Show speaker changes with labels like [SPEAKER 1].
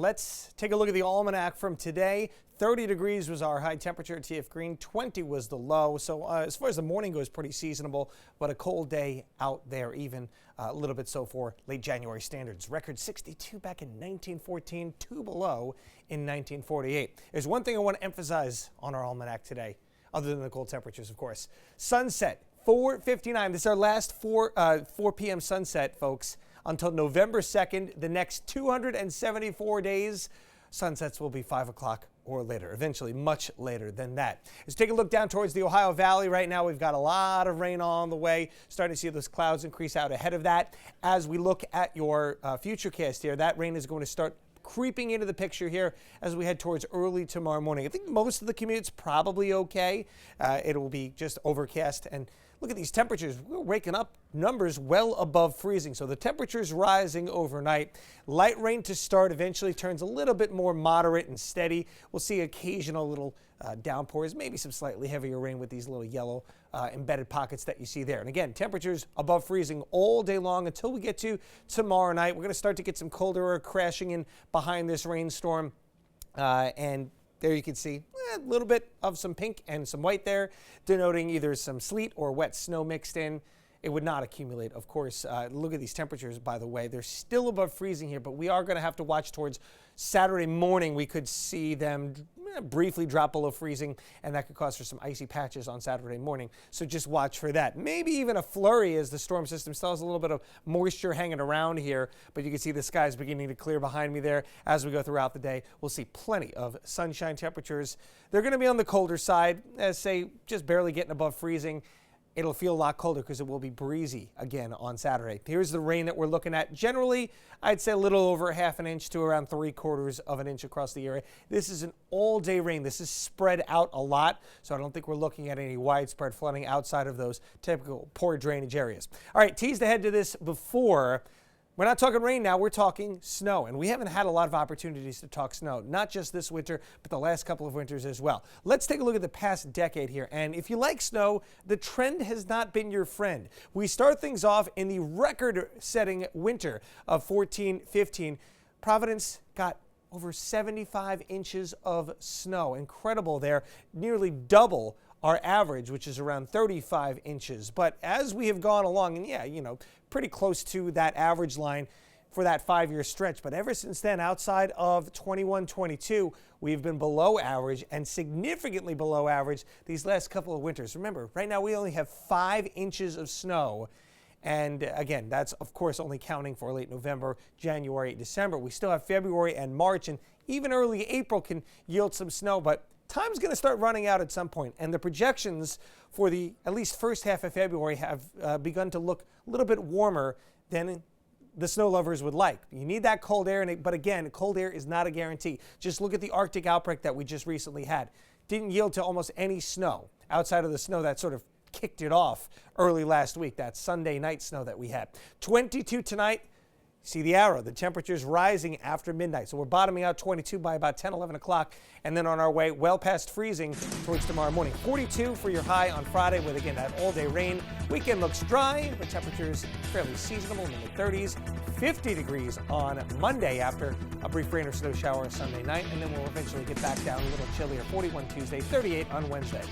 [SPEAKER 1] Let's take a look at the almanac from today. 30 degrees was our high temperature at TF Green. 20 was the low. So as far as the morning goes, pretty seasonable, but a cold day out there, even a little bit so for late January standards. Record 62 back in 1914, 2 below in 1948. There's one thing I want to emphasize on our almanac today, other than the cold temperatures, of course. Sunset, 4:59. This is our last 4 p.m. sunset, folks, until November 2nd. The next 274 days, sunsets will be 5 o'clock or later, eventually much later than that. Let's take a look down towards the Ohio Valley. Right now, we've got a lot of rain on the way. Starting to see those clouds increase out ahead of that. As we look at your futurecast here, that rain is going to start creeping into the picture here as we head towards early tomorrow morning. I think most of the commute's probably okay. It will be just overcast. And look at these temperatures. We're waking up numbers well above freezing. So the temperature's rising overnight. Light rain to start, eventually turns a little bit more moderate and steady. We'll see occasional little downpours, maybe some slightly heavier rain with these little yellow embedded pockets that you see there. And again, temperatures above freezing all day long until we get to tomorrow night. We're going to start to get some colder air crashing in behind this rainstorm. And there you can see a little bit of some pink and some white there, denoting either some sleet or wet snow mixed in. It would not accumulate, of course. Look at these temperatures, by the way. They're still above freezing here, but we are going to have to watch towards Saturday morning. We could see them briefly drop below freezing, and that could cause for some icy patches on Saturday morning. So just watch for that. Maybe even a flurry as the storm system still has a little bit of moisture hanging around here, but you can see the skies beginning to clear behind me there as we go throughout the day. We'll see plenty of sunshine temperatures. They're going to be on the colder side, say just barely getting above freezing. It'll feel a lot colder because it will be breezy again on Saturday. Here's the rain that we're looking at. Generally, I'd say a little over ½ an inch to around 3/4 of an inch across the area. This is an all-day rain. This is spread out a lot, so I don't think we're looking at any widespread flooding outside of those typical poor drainage areas. All right, teased ahead to this before. We're not talking rain now, we're talking snow. And we haven't had a lot of opportunities to talk snow, not just this winter, but the last couple of winters as well. Let's take a look at the past decade here. And if you like snow, the trend has not been your friend. We start things off in the record-setting winter of 14-15. Providence got over 75 inches of snow. Incredible there, nearly double our average, which is around 35 inches. But as we have gone along, and yeah, you know, pretty close to that average line for that 5-year stretch. But ever since then, outside of 21-22, we've been below average and significantly below average these last couple of winters. Remember, right now we only have 5 inches of snow. And again, that's of course only counting for late November, January, December. We still have February and March, and even early April can yield some snow, but time's going to start running out at some point, and the projections for the at least first half of February have begun to look a little bit warmer than the snow lovers would like. You need that cold air, but again, cold air is not a guarantee. Just look at the Arctic outbreak that we just recently had. Didn't yield to almost any snow outside of the snow that sort of kicked it off early last week, that Sunday night snow that we had. 22 tonight. See the arrow, the temperature's rising after midnight. So we're bottoming out 22 by about 10, 11 o'clock, and then on our way well past freezing towards tomorrow morning. 42 for your high on Friday with, again, that all-day rain. Weekend looks dry, but temperatures fairly seasonable in the mid-30s. 50 degrees on Monday after a brief rain or snow shower Sunday night, and then we'll eventually get back down a little chillier. 41 Tuesday, 38 on Wednesday.